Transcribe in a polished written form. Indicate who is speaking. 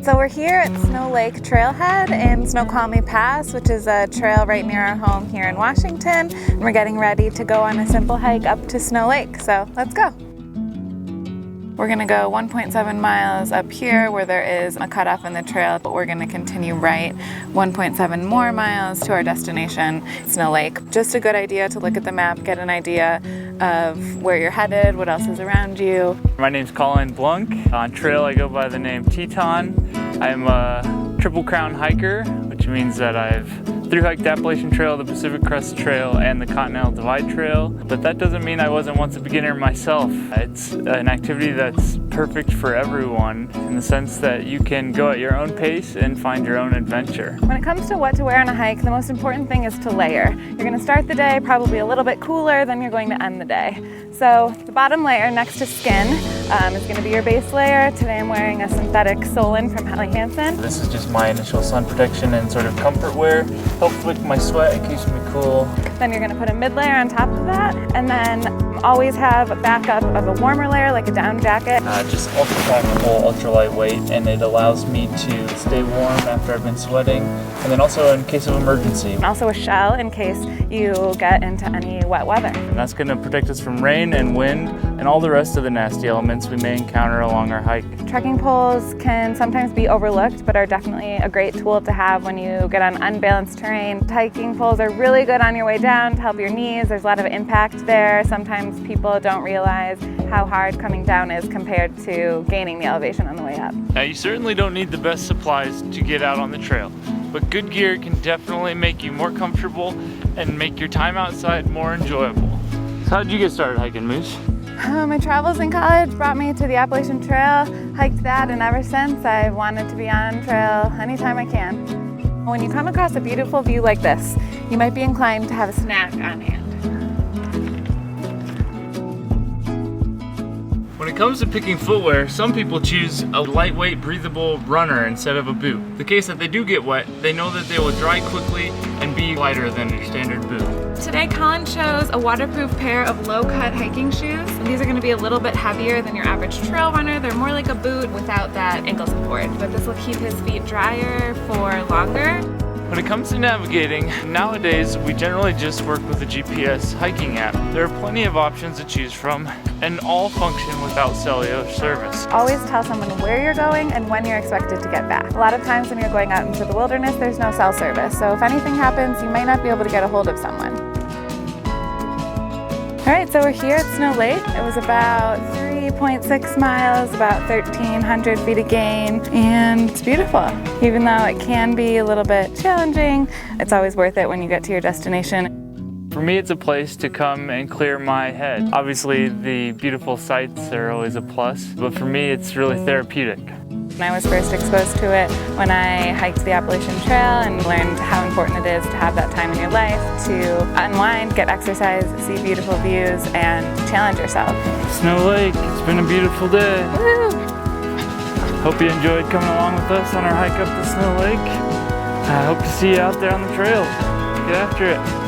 Speaker 1: So we're here at Snow Lake Trailhead in Snoqualmie Pass, which is a trail right near our home here in Washington. And we're getting ready to go on a simple hike up to Snow Lake, so let's go. We're gonna go 1.7 miles up here where there is a cutoff in the trail, but we're gonna continue right 1.7 more miles to our destination, Snow Lake. Just a good idea to look at the map, get an idea of where you're headed, what else is around you.
Speaker 2: My name's Collin Blunk. On trail I go by the name Teton. I'm a Triple Crown hiker, which means that I've thru-hiked the Appalachian Trail, the Pacific Crest Trail, and the Continental Divide Trail. But that doesn't mean I wasn't once a beginner myself. It's an activity that's perfect for everyone in the sense that you can go at your own pace and find your own adventure.
Speaker 1: When it comes to what to wear on a hike, the most important thing is to layer. You're gonna start the day probably a little bit cooler than you're going to end the day. So the bottom layer next to skin is gonna be your base layer. Today I'm wearing a synthetic Solin from Helly Hansen.
Speaker 2: This is just my initial sun protection and sort of comfort wear. Helps wick my sweat, it keeps me cool.
Speaker 1: Then you're gonna put a mid layer on top of that, and then always have a backup of a warmer layer like a down jacket.
Speaker 2: Just ultra packable, ultra lightweight, and it allows me to stay warm after I've been sweating, and then also in case of emergency.
Speaker 1: And also a shell in case you get into any wet weather.
Speaker 2: And that's gonna protect us from rain and wind and all the rest of the nasty elements we may encounter along our hike.
Speaker 1: Trekking poles can sometimes be overlooked, but are definitely a great tool to have when you get on unbalanced terrain. Hiking poles are really good on your way down to help your knees. There's a lot of impact there. Sometimes people don't realize how hard coming down is compared to gaining the elevation on the way up.
Speaker 2: Now you certainly don't need the best supplies to get out on the trail, but good gear can definitely make you more comfortable and make your time outside more enjoyable. So how did you get started hiking, Moose?
Speaker 1: My travels in college brought me to the Appalachian Trail, hiked that, and ever since I've wanted to be on trail anytime I can. When you come across a beautiful view like this, you might be inclined to have a snack on hand.
Speaker 2: When it comes to picking footwear, some people choose a lightweight, breathable runner instead of a boot. The case that they do get wet, they know that they will dry quickly and be lighter than your standard boot.
Speaker 1: Today, Collin chose a waterproof pair of low-cut hiking shoes. And these are going to be a little bit heavier than your average trail runner. They're more like a boot without that ankle support, but this will keep his feet drier for longer.
Speaker 2: When it comes to navigating, nowadays we generally just work with a GPS hiking app. There are plenty of options to choose from, and all function without cellular service.
Speaker 1: Always tell someone where you're going and when you're expected to get back. A lot of times when you're going out into the wilderness, there's no cell service, so if anything happens, you might not be able to get a hold of someone. All right, so we're here at Snow Lake. It was about 3.6 miles, about 1,300 feet of gain, and it's beautiful. Even though it can be a little bit challenging, it's always worth it when you get to your destination.
Speaker 2: For me, it's a place to come and clear my head. Obviously, the beautiful sights are always a plus, but for me, it's really therapeutic.
Speaker 1: I was first exposed to it when I hiked the Appalachian Trail and learned how important it is to have that time in your life to unwind, get exercise, see beautiful views, and challenge yourself.
Speaker 2: Snow Lake, it's been a beautiful day.
Speaker 1: Woo!
Speaker 2: Hope you enjoyed coming along with us on our hike up to Snow Lake. I hope to see you out there on the trail. Get after it.